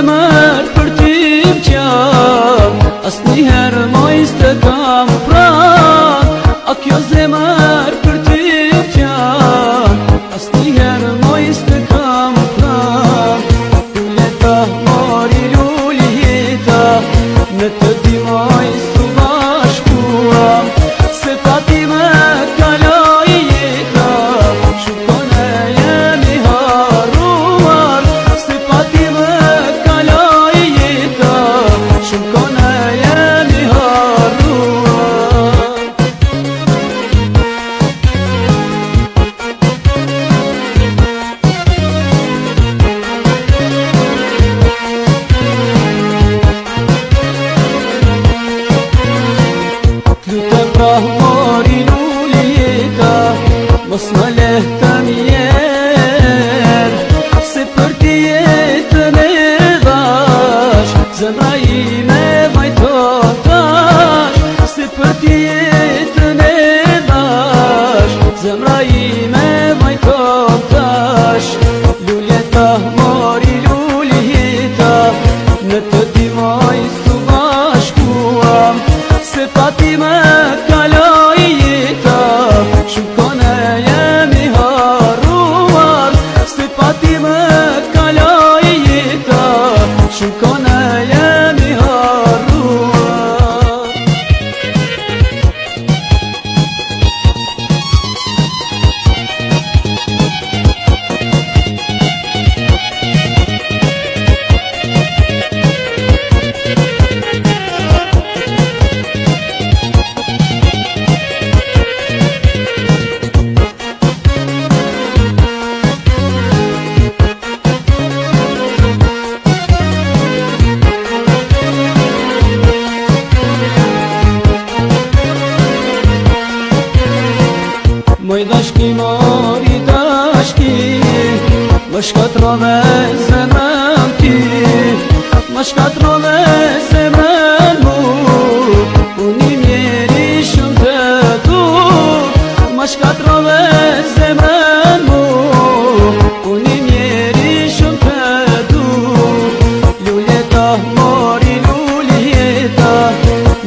zemër për ty m'qan, asnjëherë moj s'të kam pran. A kjo zemër për ty m'qan, asnjëherë moj s'të kam pran. Luleta mori lulita, në të di moj s'u bashkuam, se pa ti me kaloj jeta, shukone jemi haruar. Se pa ti me kaloj jeta, shukone jemi haruar. Lutem pra mori lulita, mos më lehtë njerë, se për ti jetën e dhash, zemra ime vajto tash. Se për ti jetën e dhash, zemra ime vajto tash. Luleta mori lulita, në të di moj s'u bashkuam, se pa ti me kaloj jeta, shukone jemi haruar. Se pa ti me kaloj jeta, shukone jemi haruar. Moj dashki mori dashki, më shkatrove zemrën ti, më shkatrove zemrën mu. Unë i mjeri shumë të dur, më shkatrove zemrën mu. Unë i mjeri shumë të dur. Luleta mori luleta,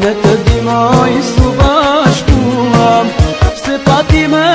në të di moj s'u bashkuam, se pa ti me